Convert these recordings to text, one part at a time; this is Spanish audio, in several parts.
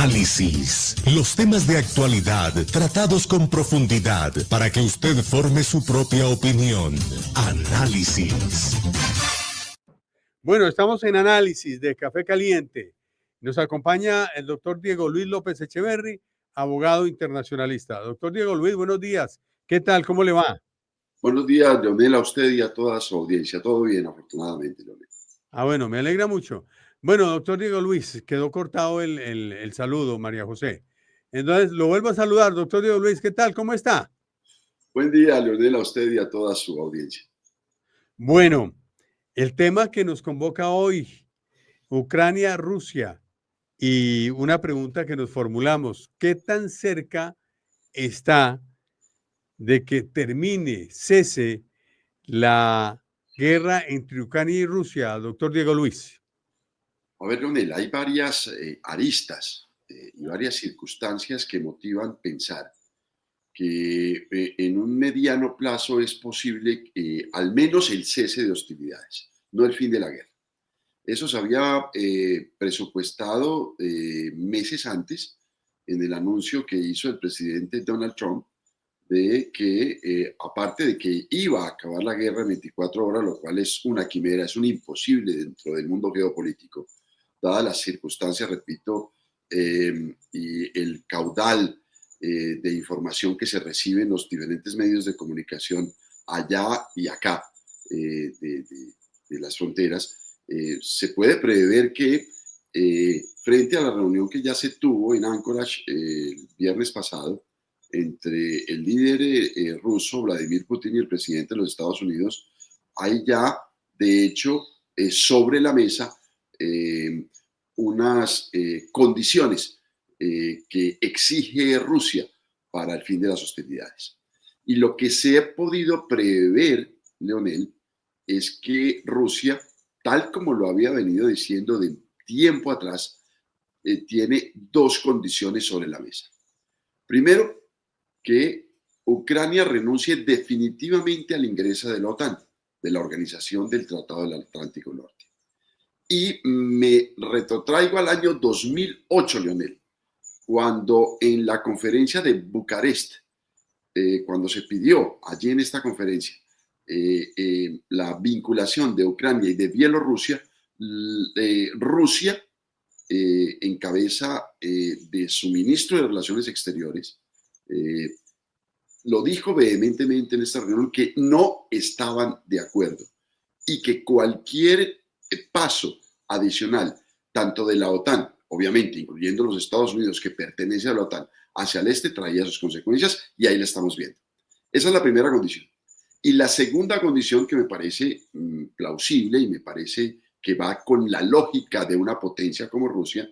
Análisis. Los temas de actualidad tratados con profundidad para que usted forme su propia opinión. Análisis. Bueno, estamos en Análisis de Café Caliente. Nos acompaña el doctor Diego Luis López Echeverry, abogado internacionalista. Doctor Diego Luis, buenos días. ¿Qué tal? ¿Cómo le va? Buenos días, Leonel, a usted y a toda su audiencia. Todo bien, afortunadamente, Leonel. Bueno, me alegra mucho. Bueno, doctor Diego Luis, quedó cortado el saludo, María José. Entonces, lo vuelvo a saludar, doctor Diego Luis. ¿Qué tal? ¿Cómo está? Buen día, Leonel, a usted y a toda su audiencia. Bueno, el tema que nos convoca hoy, Ucrania, Rusia, y una pregunta que nos formulamos, ¿qué tan cerca está de que termine, cese la guerra entre Ucrania y Rusia, doctor Diego Luis? A ver, Leonel, hay varias aristas y varias circunstancias que motivan pensar que en un mediano plazo es posible al menos el cese de hostilidades, no el fin de la guerra. Eso se había presupuestado meses antes en el anuncio que hizo el presidente Donald Trump de que, aparte de que iba a acabar la guerra en 24 horas, lo cual es una quimera, es un imposible dentro del mundo geopolítico, dadas las circunstancias, repito, y el caudal de información que se recibe en los diferentes medios de comunicación allá y acá de las fronteras, se puede prever que frente a la reunión que ya se tuvo en Anchorage el viernes pasado entre el líder ruso Vladimir Putin y el presidente de los Estados Unidos, hay ya, de hecho, sobre la mesa unas condiciones que exige Rusia para el fin de las hostilidades. Y lo que se ha podido prever, Leonel, es que Rusia, tal como lo había venido diciendo de tiempo atrás, tiene dos condiciones sobre la mesa. Primero, que Ucrania renuncie definitivamente al ingreso de la OTAN, de la Organización del Tratado del Atlántico Norte. Y me retrotraigo al año 2008, Leonel, cuando en la conferencia de Bucarest, cuando se pidió allí en esta conferencia la vinculación de Ucrania y de Bielorrusia, Rusia, en cabeza de su ministro de Relaciones Exteriores, lo dijo vehementemente en esta reunión que no estaban de acuerdo y que cualquier paso adicional, tanto de la OTAN, obviamente incluyendo los Estados Unidos que pertenece a la OTAN, hacia el este traía sus consecuencias y ahí la estamos viendo. Esa es la primera condición. Y la segunda condición que me parece plausible y me parece que va con la lógica de una potencia como Rusia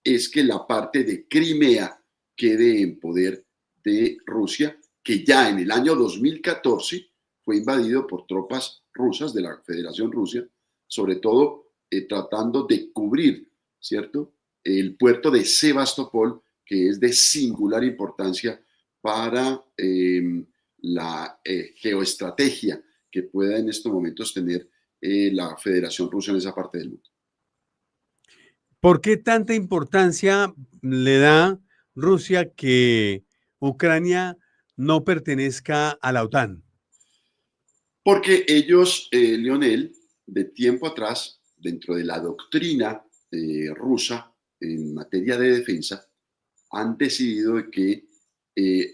es que la parte de Crimea quede en poder de Rusia, que ya en el año 2014 fue invadido por tropas rusas de la Federación Rusa, sobre todo tratando de cubrir, ¿cierto?, el puerto de Sebastopol, que es de singular importancia para la geoestrategia que pueda en estos momentos tener la Federación Rusa en esa parte del mundo. ¿Por qué tanta importancia le da Rusia que Ucrania no pertenezca a la OTAN? Porque ellos, Leonel, de tiempo atrás, dentro de la doctrina rusa en materia de defensa, han decidido que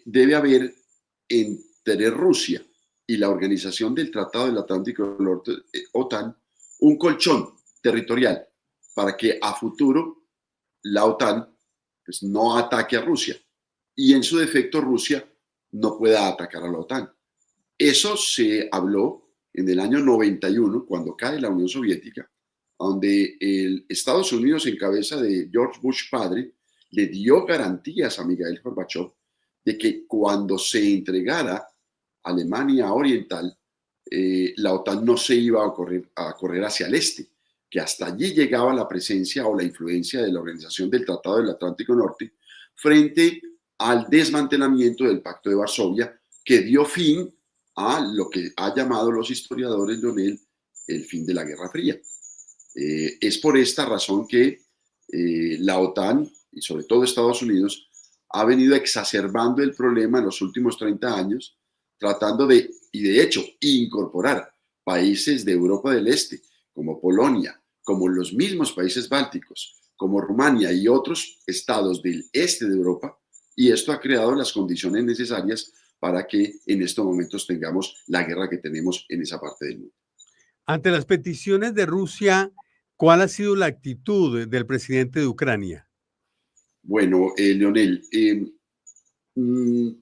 debe haber entre Rusia y la Organización del Tratado del Atlántico Norte, OTAN, un colchón territorial para que a futuro la OTAN pues, no ataque a Rusia y en su defecto Rusia no pueda atacar a la OTAN. Eso se habló en el año 91, cuando cae la Unión Soviética, donde Estados Unidos, en cabeza de George Bush padre, le dio garantías a Mikhail Gorbachev de que cuando se entregara Alemania Oriental, la OTAN no se iba a correr hacia el este, que hasta allí llegaba la presencia o la influencia de la Organización del Tratado del Atlántico Norte frente al desmantelamiento del Pacto de Varsovia, que dio fin a lo que ha llamado los historiadores, Leonel, el fin de la Guerra Fría. Es por esta razón que la OTAN y sobre todo Estados Unidos, ha venido exacerbando el problema en los últimos 30 años, tratando de, y de hecho, incorporar países de Europa del Este, como Polonia, como los mismos países bálticos, como Rumania y otros estados del este de Europa, y esto ha creado las condiciones necesarias para que en estos momentos tengamos la guerra que tenemos en esa parte del mundo. Ante las peticiones de Rusia, ¿cuál ha sido la actitud del presidente de Ucrania? Bueno, Leonel,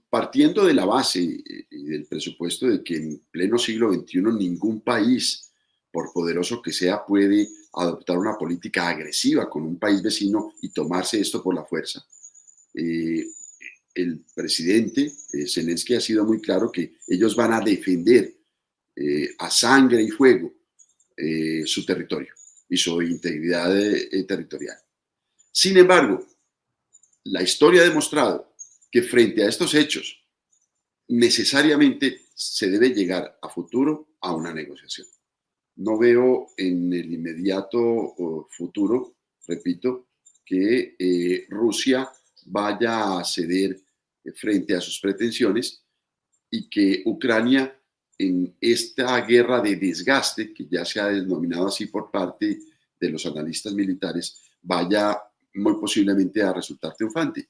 partiendo de la base y del presupuesto de que en pleno siglo XXI ningún país, por poderoso que sea, puede adoptar una política agresiva con un país vecino y tomarse esto por la fuerza. El presidente Zelensky ha sido muy claro que ellos van a defender a sangre y fuego su territorio y su integridad territorial. Sin embargo, la historia ha demostrado que frente a estos hechos necesariamente se debe llegar a futuro a una negociación. No veo en el inmediato futuro, repito, que Rusia vaya a ceder frente a sus pretensiones y que Ucrania en esta guerra de desgaste, que ya se ha denominado así por parte de los analistas militares, vaya muy posiblemente a resultar triunfante.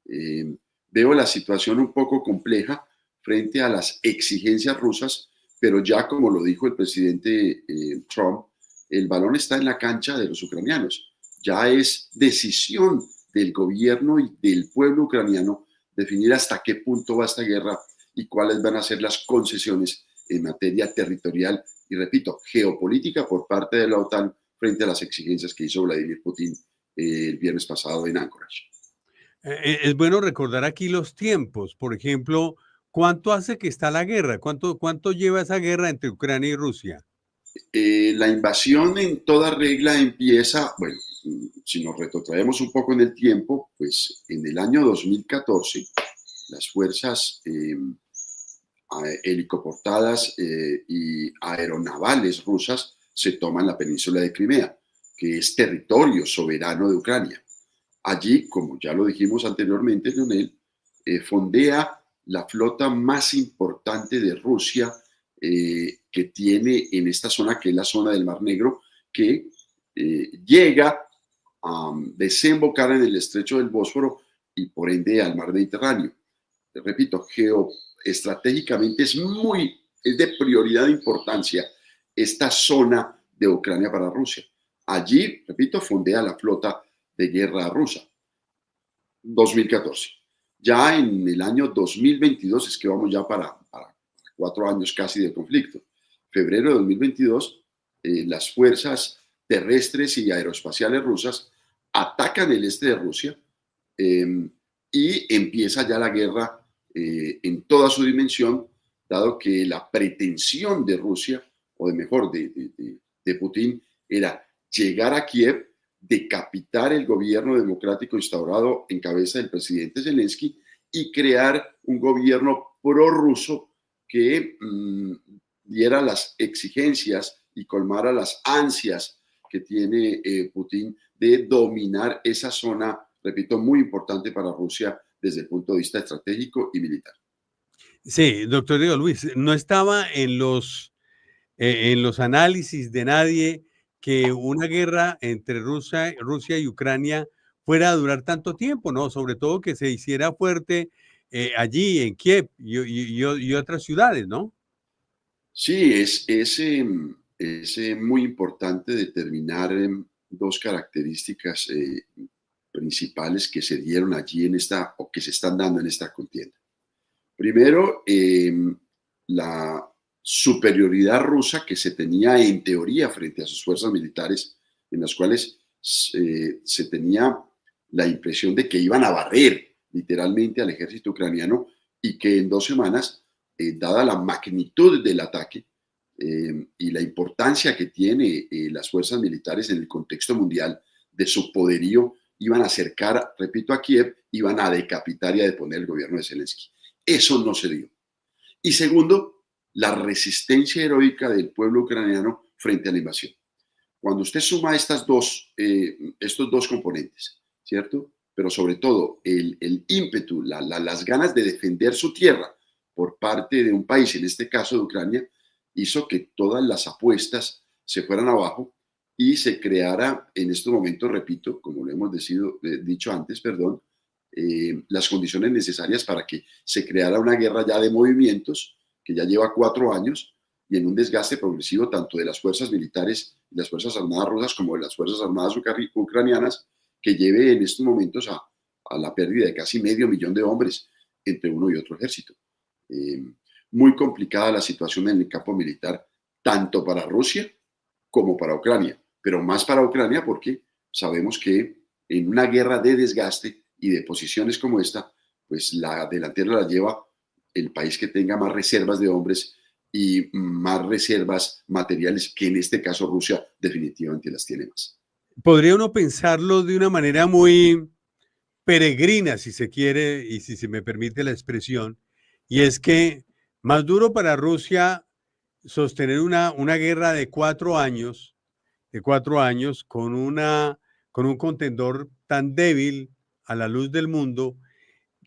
Veo la situación un poco compleja frente a las exigencias rusas, pero ya como lo dijo el presidente Trump, el balón está en la cancha de los ucranianos. Ya es decisión del gobierno y del pueblo ucraniano definir hasta qué punto va esta guerra y cuáles van a ser las concesiones en materia territorial y, repito, geopolítica por parte de la OTAN frente a las exigencias que hizo Vladimir Putin el viernes pasado en Anchorage. Es bueno recordar aquí los tiempos. Por ejemplo, ¿cuánto hace que está la guerra? ¿Cuánto lleva esa guerra entre Ucrania y Rusia? La invasión en toda regla empieza, bueno, si nos retrotraemos un poco en el tiempo, pues en el año 2014, las fuerzas helicoportadas y aeronavales rusas se toman la península de Crimea, que es territorio soberano de Ucrania. Allí, como ya lo dijimos anteriormente, Leonel, fondea la flota más importante de Rusia que tiene en esta zona, que es la zona del Mar Negro, que llega a desembocar en el estrecho del Bósforo y por ende al mar Mediterráneo. Repito, geoestratégicamente es de prioridad de importancia esta zona de Ucrania para Rusia. Allí, repito, fondea la flota de guerra rusa. 2014. Ya en el año 2022, es que vamos ya para 4 años casi de conflicto. Febrero de 2022, las fuerzas terrestres y aeroespaciales rusas atacan el este de Rusia y empieza ya la guerra en toda su dimensión, dado que la pretensión de Rusia, o de mejor, de Putin, era llegar a Kiev, decapitar el gobierno democrático instaurado en cabeza del presidente Zelensky y crear un gobierno prorruso que diera las exigencias y colmara las ansias que tiene Putin de dominar esa zona, repito, muy importante para Rusia desde el punto de vista estratégico y militar. Sí, doctor Diego Luis, no estaba en los análisis de nadie que una guerra entre Rusia y Ucrania fuera a durar tanto tiempo, ¿no? Sobre todo que se hiciera fuerte allí en Kiev y otras ciudades, ¿no? Sí, es muy importante determinar dos características principales que se dieron allí en esta, o que se están dando en esta contienda. Primero, la superioridad rusa que se tenía en teoría frente a sus fuerzas militares, en las cuales se tenía la impresión de que iban a barrer literalmente al ejército ucraniano y que en 2 semanas, dada la magnitud del ataque y la importancia que tiene las fuerzas militares en el contexto mundial de su poderío, iban a acercar, repito, a Kiev, iban a decapitar y a deponer el gobierno de Zelensky. Eso no se dio. Y segundo, la resistencia heroica del pueblo ucraniano frente a la invasión. Cuando usted suma estos dos componentes, ¿cierto? pero sobre todo el ímpetu, las ganas de defender su tierra por parte de un país, en este caso de Ucrania, hizo que todas las apuestas se fueran abajo y se creara en estos momentos, repito, como lo hemos dicho antes, perdón, las condiciones necesarias para que se creara una guerra ya de movimientos que ya lleva 4 años y en un desgaste progresivo tanto de las fuerzas militares y las fuerzas armadas rusas como de las fuerzas armadas ucranianas, que lleve en estos momentos a la pérdida de casi 500.000 de hombres entre uno y otro ejército. Muy complicada la situación en el campo militar, tanto para Rusia como para Ucrania, pero más para Ucrania porque sabemos que en una guerra de desgaste y de posiciones como esta, pues la delantera la lleva el país que tenga más reservas de hombres y más reservas materiales, que en este caso Rusia definitivamente las tiene más. Podría uno pensarlo de una manera muy peregrina, si se quiere, y si se me permite la expresión, y es que más duro para Rusia sostener una guerra de 4 años con un contendor tan débil a la luz del mundo,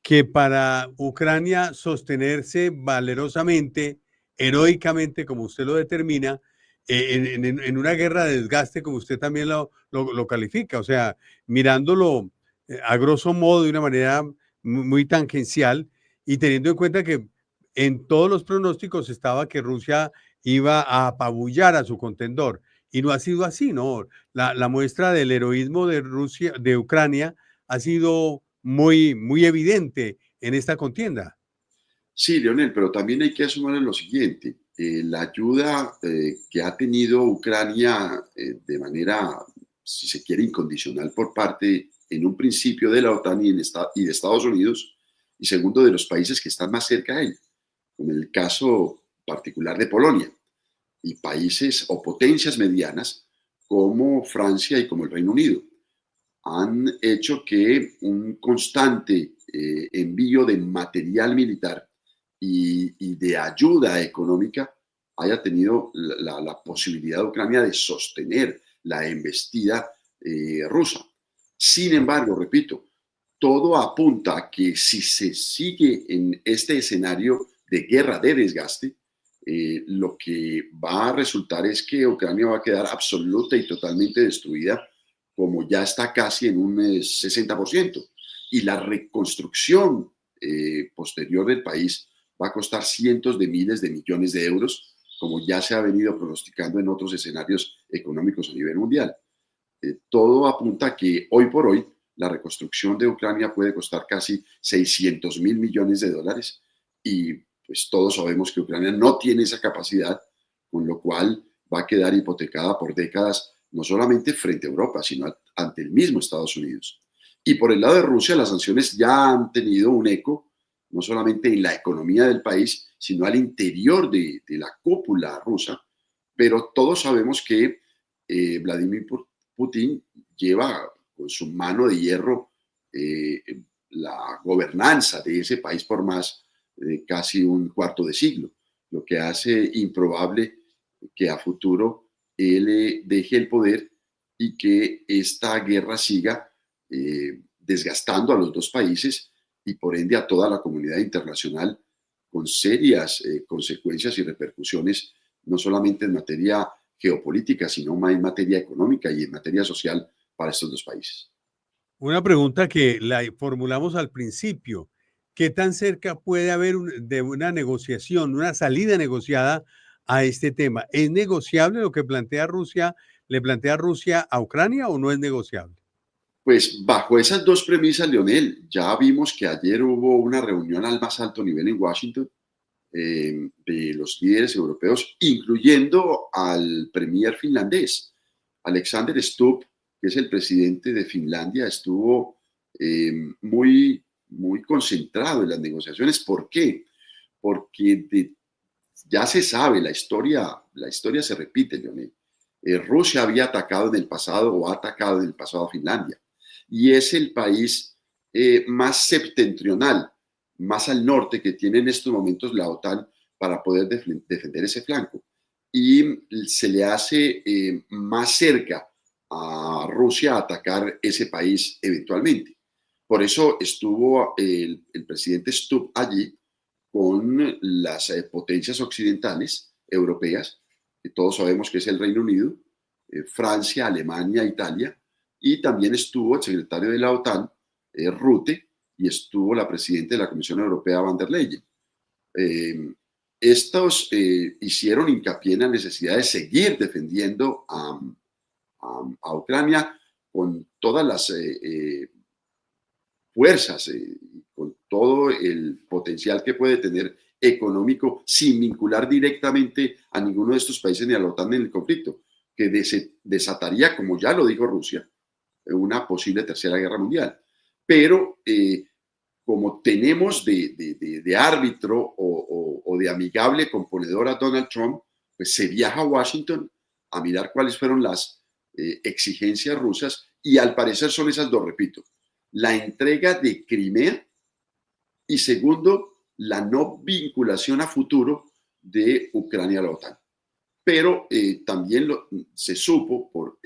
que para Ucrania sostenerse valerosamente, heroicamente, como usted lo determina, en una guerra de desgaste, como usted también lo califica, o sea, mirándolo a grosso modo de una manera muy tangencial y teniendo en cuenta que en todos los pronósticos estaba que Rusia iba a apabullar a su contendor y no ha sido así, ¿no? La muestra del heroísmo de Rusia, de Ucrania, ha sido muy evidente en esta contienda. Sí, Leonel, pero también hay que asumir lo siguiente. La ayuda que ha tenido Ucrania de manera, si se quiere, incondicional por parte, en un principio, de la OTAN y de Estados Unidos, y segundo, de los países que están más cerca a él, como el caso particular de Polonia, y países o potencias medianas como Francia y como el Reino Unido, han hecho que un constante envío de material militar y de ayuda económica haya tenido la posibilidad de Ucrania de sostener la embestida rusa. Sin embargo, repito, todo apunta a que si se sigue en este escenario de guerra de desgaste, lo que va a resultar es que Ucrania va a quedar absoluta y totalmente destruida, como ya está casi en un 60%. Y la reconstrucción posterior del país va a costar cientos de miles de millones de euros, como ya se ha venido pronosticando en otros escenarios económicos a nivel mundial. Todo apunta a que hoy por hoy la reconstrucción de Ucrania puede costar casi 600.000 millones de dólares y pues todos sabemos que Ucrania no tiene esa capacidad, con lo cual va a quedar hipotecada por décadas, no solamente frente a Europa, sino ante el mismo Estados Unidos. Y por el lado de Rusia, las sanciones ya han tenido un eco, no solamente en la economía del país, sino al interior de la cúpula rusa, pero todos sabemos que Vladimir Putin lleva con su mano de hierro la gobernanza de ese país por más de casi un cuarto de siglo, lo que hace improbable que a futuro él deje el poder y que esta guerra siga desgastando a los dos países y por ende a toda la comunidad internacional, con serias consecuencias y repercusiones, no solamente en materia geopolítica, sino más en materia económica y en materia social para estos dos países. Una pregunta que la formulamos al principio: ¿qué tan cerca puede haber de una negociación, una salida negociada a este tema? ¿Es negociable lo que plantea Rusia, le plantea Rusia a Ucrania, o no es negociable? Pues bajo esas dos premisas, Leonel, ya vimos que ayer hubo una reunión al más alto nivel en Washington de los líderes europeos, incluyendo al premier finlandés. Alexander Stubb, que es el presidente de Finlandia, estuvo muy concentrado en las negociaciones. ¿Por qué? Porque ya se sabe, la historia se repite, Leonel. Rusia había atacado en el pasado o ha atacado en el pasado a Finlandia. Y es el país más septentrional, más al norte, que tiene en estos momentos la OTAN para poder defender ese flanco. Y se le hace más cerca a Rusia atacar ese país eventualmente. Por eso estuvo el presidente Stubb allí con las potencias occidentales europeas, que todos sabemos que es el Reino Unido, Francia, Alemania, Italia, y también estuvo el secretario de la OTAN, Rutte, y estuvo la presidenta de la Comisión Europea, Van der Leyen. Estos hicieron hincapié en la necesidad de seguir defendiendo a Ucrania con todas las fuerzas, con todo el potencial que puede tener económico sin vincular directamente a ninguno de estos países ni a la OTAN en el conflicto, que desataría, como ya lo dijo Rusia, una posible tercera guerra mundial. Pero como tenemos de árbitro o de amigable componedor a Donald Trump, pues se viaja a Washington a mirar cuáles fueron las exigencias rusas, y al parecer son esas dos, repito: la entrega de Crimea y segundo, la no vinculación a futuro de Ucrania a la OTAN. Pero también se supo por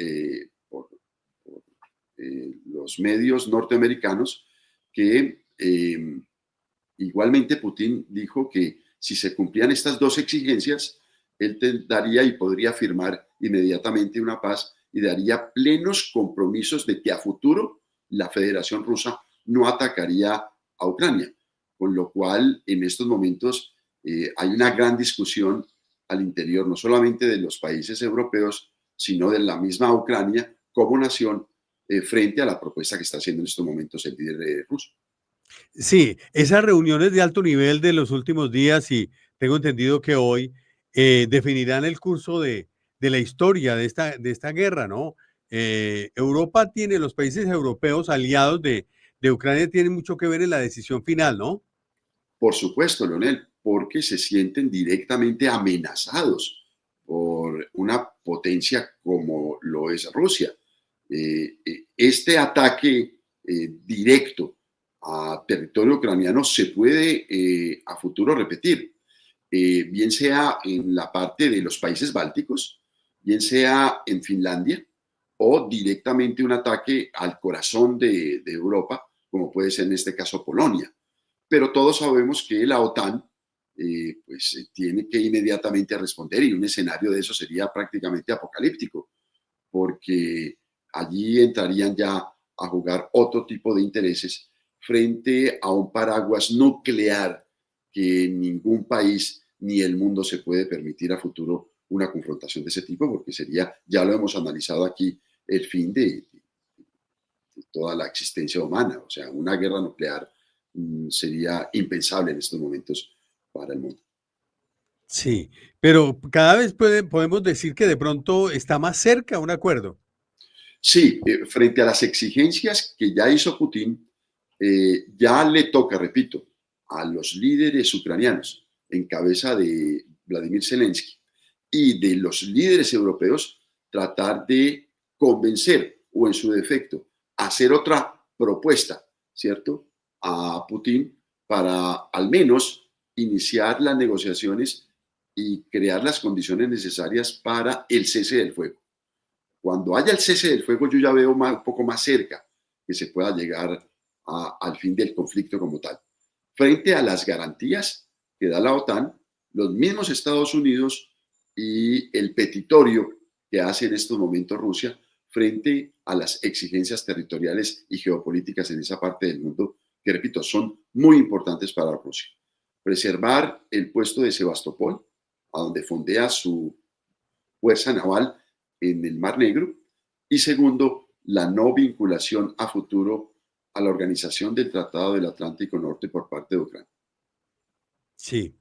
los medios norteamericanos que igualmente Putin dijo que si se cumplían estas dos exigencias, él daría y podría firmar inmediatamente una paz y daría plenos compromisos de que a futuro la Federación Rusa no atacaría a Ucrania. Con lo cual, en estos momentos hay una gran discusión al interior, no solamente de los países europeos, sino de la misma Ucrania como nación, frente a la propuesta que está haciendo en estos momentos el líder ruso. Sí, esas reuniones de alto nivel de los últimos días, y tengo entendido que hoy definirán el curso de la historia de esta guerra, ¿no? Europa tiene, los países europeos aliados de Ucrania tienen mucho que ver en la decisión final, ¿no? Por supuesto, Leonel, porque se sienten directamente amenazados por una potencia como lo es Rusia. Este ataque directo a territorio ucraniano se puede a futuro repetir, bien sea en la parte de los países bálticos, bien sea en Finlandia, o directamente un ataque al corazón de Europa, como puede ser en este caso Polonia. Pero todos sabemos que la OTAN tiene que inmediatamente responder, y un escenario de eso sería prácticamente apocalíptico, porque allí entrarían ya a jugar otro tipo de intereses frente a un paraguas nuclear que ningún país ni el mundo se puede permitir a futuro una confrontación de ese tipo, porque sería, ya lo hemos analizado aquí, el fin de toda la existencia humana. O sea, una guerra nuclear sería impensable en estos momentos para el mundo. Sí, pero cada vez podemos decir que de pronto está más cerca un acuerdo. Sí, frente a las exigencias que ya hizo Putin, ya le toca, repito, a los líderes ucranianos en cabeza de Vladimir Zelensky y de los líderes europeos tratar de convencer, o en su defecto hacer otra propuesta, ¿cierto?, a Putin para al menos iniciar las negociaciones y crear las condiciones necesarias para el cese del fuego. Cuando haya el cese del fuego, yo ya veo un poco más cerca que se pueda llegar al fin del conflicto como tal. Frente a las garantías que da la OTAN, los mismos Estados Unidos y el petitorio que hace en estos momentos Rusia frente a las exigencias territoriales y geopolíticas en esa parte del mundo, que repito, son muy importantes para Rusia. Preservar el puesto de Sebastopol, a donde fondea su fuerza naval en el Mar Negro, y segundo, la no vinculación a futuro a la Organización del Tratado del Atlántico Norte por parte de Ucrania. Sí,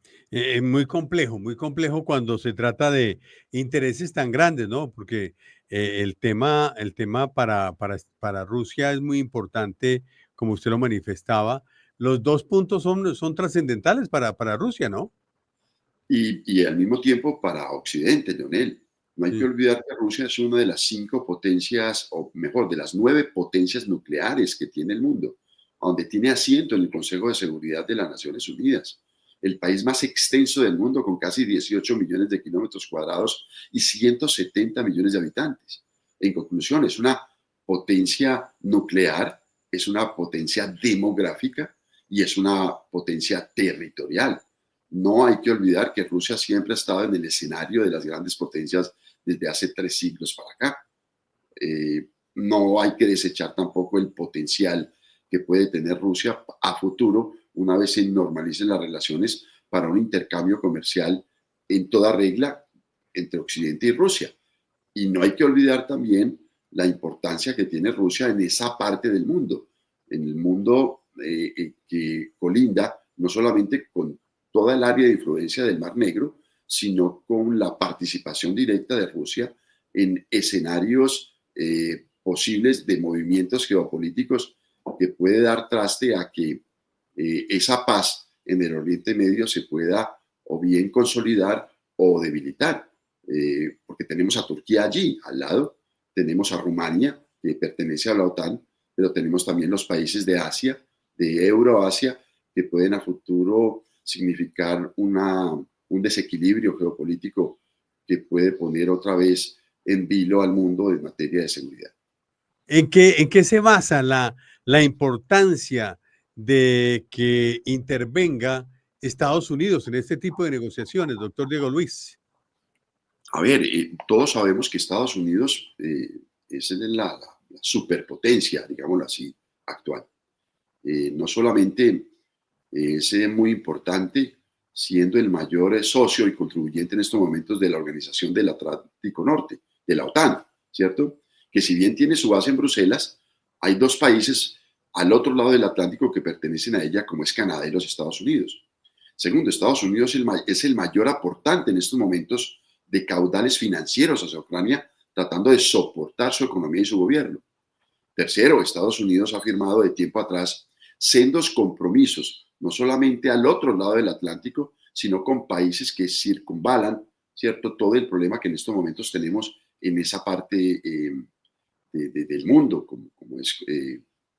muy complejo cuando se trata de intereses tan grandes, ¿no? Porque el tema para Rusia es muy importante, como usted lo manifestaba. Los dos puntos son trascendentales para Rusia, ¿no? Y al mismo tiempo para Occidente, Leonel. No hay que Sí, olvidar que Rusia es una de las 5 potencias, o mejor, de las 9 potencias nucleares que tiene el mundo, donde tiene asiento en el Consejo de Seguridad de las Naciones Unidas. El país más extenso del mundo, con casi 18 millones de kilómetros cuadrados y 170 millones de habitantes. En conclusión, es una potencia nuclear es una potencia demográfica y es una potencia territorial. No hay que olvidar que Rusia siempre ha estado en el escenario de las grandes potencias desde hace 3 siglos para acá. No hay que desechar tampoco el potencial que puede tener Rusia a futuro una vez se normalicen las relaciones para un intercambio comercial en toda regla entre Occidente y Rusia. Y no hay que olvidar también la importancia que tiene Rusia en esa parte del mundo, en el mundo que colinda no solamente con toda el área de influencia del Mar Negro, sino con la participación directa de Rusia en escenarios posibles de movimientos geopolíticos que puede dar traste a que esa paz en el Oriente Medio se pueda o bien consolidar o debilitar, porque tenemos a Turquía allí al lado, tenemos a Rumania, que pertenece a la OTAN, pero tenemos también los países de Asia, de Euroasia, que pueden a futuro significar un desequilibrio geopolítico que puede poner otra vez en vilo al mundo en materia de seguridad. En qué se basa la importancia de que intervenga Estados Unidos en este tipo de negociaciones, doctor Diego Luis? A ver, todos sabemos que Estados Unidos es la superpotencia, digámoslo así, actual. No solamente es muy importante, siendo el mayor socio y contribuyente en estos momentos de la Organización del Atlántico Norte, de la OTAN, ¿cierto? Que si bien tiene su base en Bruselas, hay dos países al otro lado del Atlántico que pertenecen a ella, como es Canadá y los Estados Unidos. Segundo, Estados Unidos es el mayor aportante en estos momentos de caudales financieros hacia Ucrania, tratando de soportar su economía y su gobierno. Tercero, Estados Unidos ha firmado de tiempo atrás sendos compromisos, no solamente al otro lado del Atlántico, sino con países que circunvalan, ¿cierto?, todo el problema que en estos momentos tenemos en esa parte del mundo, como es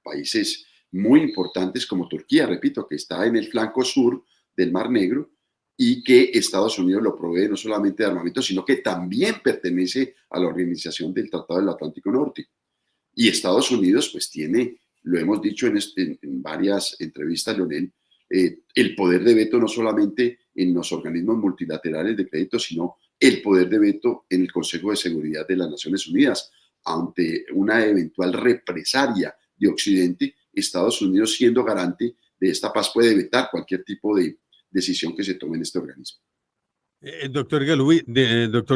países muy importantes como Turquía, repito, que está en el flanco sur del Mar Negro y que Estados Unidos lo provee no solamente de armamento, sino que también pertenece a la Organización del Tratado del Atlántico Norte. Y Estados Unidos pues tiene, lo hemos dicho en varias entrevistas, Leonel, el poder de veto no solamente en los organismos multilaterales de crédito, sino el poder de veto en el Consejo de Seguridad de las Naciones Unidas. Ante una eventual represalia de Occidente, Estados Unidos, siendo garante de esta paz, puede vetar cualquier tipo de decisión que se tome en este organismo. Doctor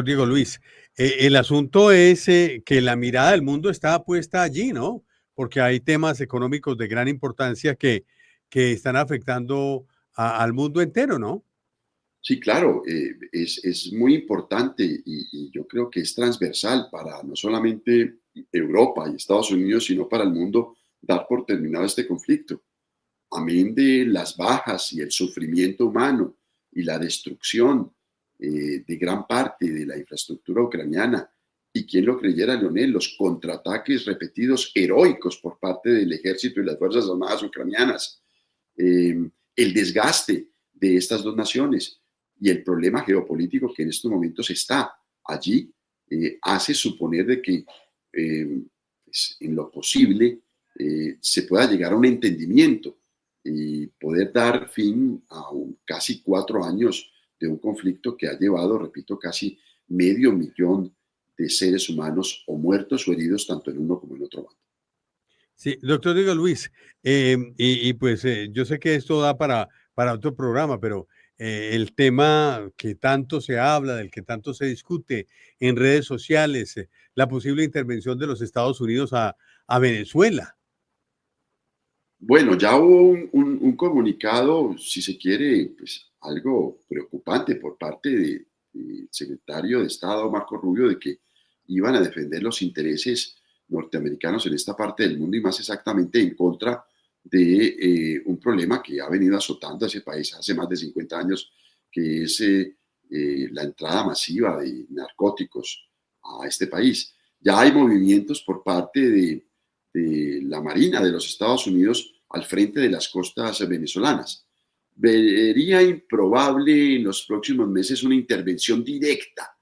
Diego Luis, el asunto es que la mirada del mundo está puesta allí, ¿no? Porque hay temas económicos de gran importancia que están afectando al mundo entero, ¿no? Sí, claro, es muy importante y yo creo que es transversal para no solamente Europa y Estados Unidos, sino para el mundo dar por terminado este conflicto. Amén de las bajas y el sufrimiento humano y la destrucción de gran parte de la infraestructura ucraniana. Y quien lo creyera, Leonel, los contraataques repetidos heroicos por parte del ejército y las Fuerzas Armadas ucranianas, el desgaste de estas dos naciones y el problema geopolítico que en estos momentos está allí, hace suponer de que pues, en lo posible se pueda llegar a un entendimiento y poder dar fin a casi 4 años de un conflicto que ha llevado, repito, casi 500.000 de seres humanos o muertos o heridos tanto en uno como en otro bando. Sí, doctor Diego Luis, pues yo sé que esto da para otro programa, pero el tema que tanto se habla, del que tanto se discute en redes sociales, la posible intervención de los Estados Unidos a Venezuela. Bueno, ya hubo un comunicado, si se quiere, pues algo preocupante por parte del secretario de Estado, Marco Rubio, de que iban a defender los intereses norteamericanos en esta parte del mundo y más exactamente en contra de un problema que ha venido azotando a ese país hace más de 50 años, que es la entrada masiva de narcóticos a este país. Ya hay movimientos por parte de la Marina de los Estados Unidos al frente de las costas venezolanas. Vería improbable en los próximos meses una intervención directa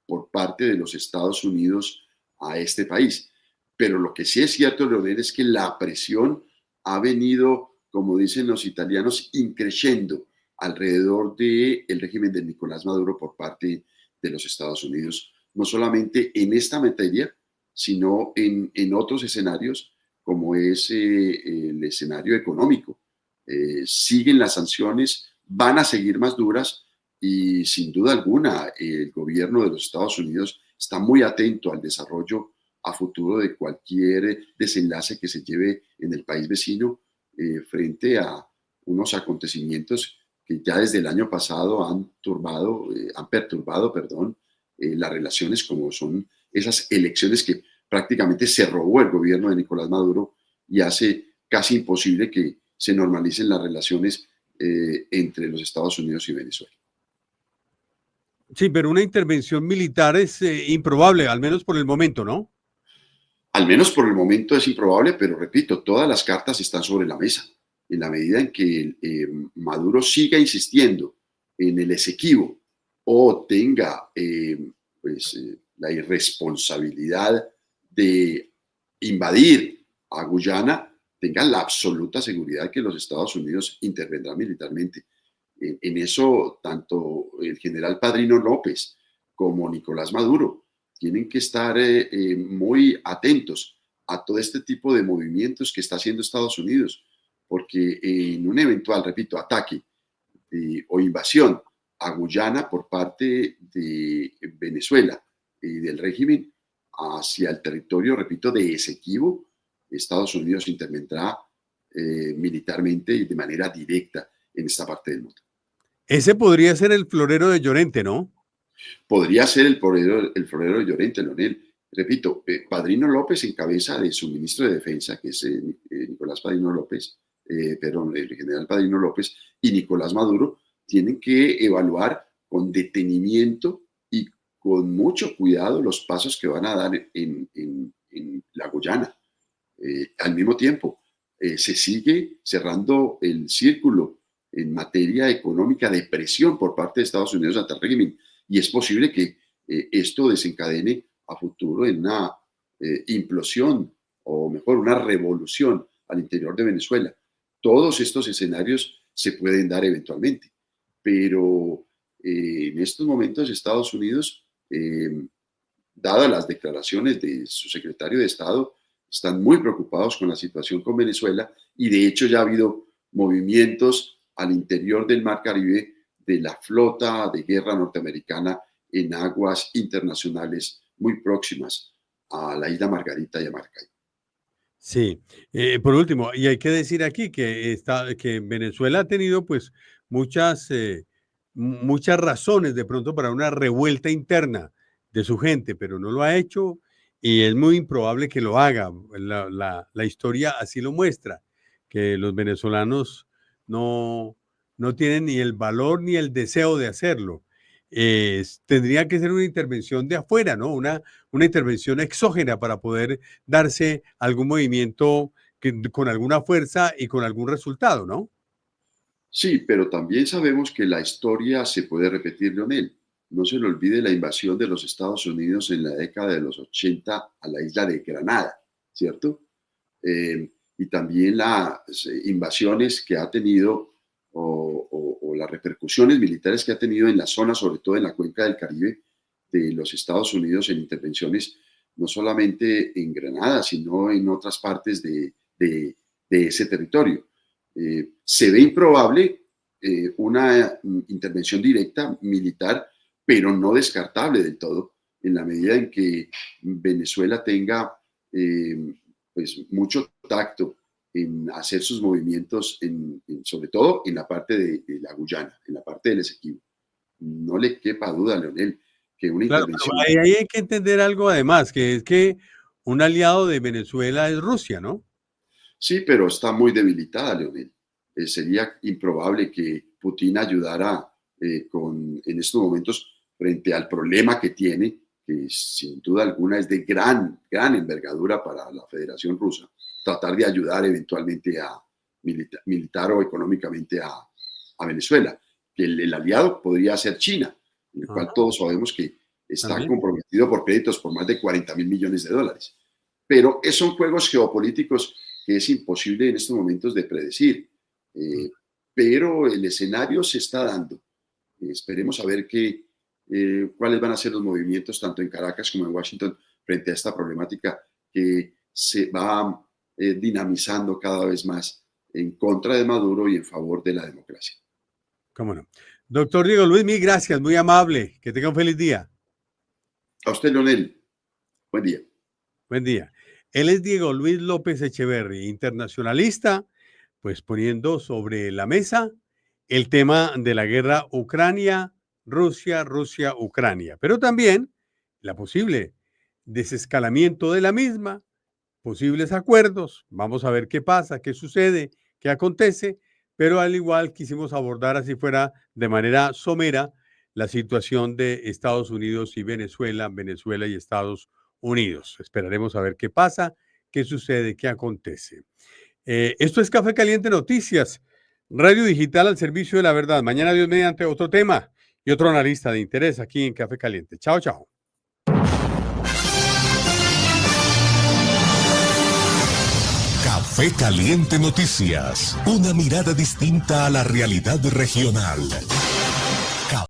por parte de los Estados Unidos a este país. pero lo que sí es cierto, Leonel, es que la presión ha venido, como dicen los italianos, increciendo alrededor del régimen de Nicolás Maduro por parte de los Estados Unidos, no solamente en esta materia, sino en otros escenarios, como es el escenario económico. Siguen las sanciones, van a seguir más duras y sin duda alguna el gobierno de los Estados Unidos está muy atento al desarrollo a futuro de cualquier desenlace que se lleve en el país vecino frente a unos acontecimientos que ya desde el año pasado han perturbado, las relaciones, como son esas elecciones que prácticamente se robó el gobierno de Nicolás Maduro y hace casi imposible que se normalicen las relaciones entre los Estados Unidos y Venezuela. Sí, pero una intervención militar es improbable, al menos por el momento, ¿no? Al menos por el momento es improbable, pero repito, todas las cartas están sobre la mesa. En la medida en que Maduro siga insistiendo en el Esequibo o tenga la irresponsabilidad de invadir a Guyana, tengan la absoluta seguridad que los Estados Unidos intervendrán militarmente. En eso, tanto el general Padrino López como Nicolás Maduro tienen que estar muy atentos a todo este tipo de movimientos que está haciendo Estados Unidos, porque en un eventual, repito, ataque o invasión a Guyana por parte de Venezuela y del régimen hacia el territorio, repito, de Esequibo, Estados Unidos intervendrá militarmente y de manera directa en esta parte del mundo. Ese podría ser el florero de Llorente, ¿no? Podría ser el florero de Llorente, Leonel. Repito, Padrino López, en cabeza de su ministro de Defensa, que es Nicolás Padrino López, el general Padrino López, y Nicolás Maduro, tienen que evaluar con detenimiento y con mucho cuidado los pasos que van a dar en la Guyana. Al mismo tiempo, se sigue cerrando el círculo en materia económica de presión por parte de Estados Unidos ante el régimen, y es posible que esto desencadene a futuro en una implosión, o mejor, una revolución al interior de Venezuela. Todos estos escenarios se pueden dar eventualmente, pero en estos momentos Estados Unidos, dadas las declaraciones de su secretario de Estado, están muy preocupados con la situación con Venezuela, y de hecho ya ha habido movimientos al interior del Mar Caribe de la flota de guerra norteamericana en aguas internacionales muy próximas a la isla Margarita y a Maracay. Sí. Por último, y hay que decir aquí que Venezuela ha tenido pues muchas razones de pronto para una revuelta interna de su gente, pero no lo ha hecho y es muy improbable que lo haga. La historia así lo muestra, que los venezolanos no tienen ni el valor ni el deseo de hacerlo. Tendría que ser una intervención de afuera, ¿no? Una intervención exógena para poder darse algún movimiento con alguna fuerza y con algún resultado, ¿no? Sí, pero también sabemos que la historia se puede repetir, Leonel. No se le olvide la invasión de los Estados Unidos en la década de los 80 a la isla de Granada, ¿cierto? Y también las invasiones que ha tenido o las repercusiones militares que ha tenido en la zona, sobre todo en la cuenca del Caribe, de los Estados Unidos en intervenciones no solamente en Granada, sino en otras partes de ese territorio. Se ve improbable una intervención directa militar, pero no descartable del todo, en la medida en que Venezuela tenga pues mucho tacto en hacer sus movimientos, sobre todo en la parte de la Guyana, en la parte del Esequibo. No le quepa duda, Leonel, que una Claro, intervención... pero ahí hay que entender algo además, que es que un aliado de Venezuela es Rusia, ¿no? Sí, pero está muy debilitada, Leonel. Sería improbable que Putin ayudara en estos momentos frente al problema que tiene, que sin duda alguna es de gran envergadura para la Federación Rusa, tratar de ayudar eventualmente a militar o económicamente a Venezuela, que el aliado podría ser China, en el cual Ajá, todos sabemos que está también. comprometido por créditos por más de 40.000 millones de dólares. pero son juegos geopolíticos que es imposible en estos momentos de predecir. Pero el escenario se está dando. Esperemos a ver cuáles van a ser los movimientos tanto en Caracas como en Washington frente a esta problemática que se va dinamizando cada vez más en contra de Maduro y en favor de la democracia. ¿Cómo no? Doctor Diego Luis, mil gracias, muy amable. Que tenga un feliz día. A usted, Leonel. Buen día. Buen día. Él es Diego Luis López Echeverry, internacionalista, pues poniendo sobre la mesa el tema de la guerra Ucrania-Rusia, Rusia-Ucrania, pero también la posible desescalamiento de la misma, posibles acuerdos. Vamos a ver qué pasa, qué sucede, qué acontece, pero al igual quisimos abordar, así fuera de manera somera, la situación de Estados Unidos y Venezuela, Venezuela y Estados Unidos. Esperaremos a ver qué pasa, qué sucede, qué acontece. Esto es Café Caliente Noticias, radio digital al servicio de la verdad. Mañana, Dios mediante, otro tema y otro analista de interés aquí en Café Caliente. Chao, chao. Café Caliente Noticias, una mirada distinta a la realidad regional.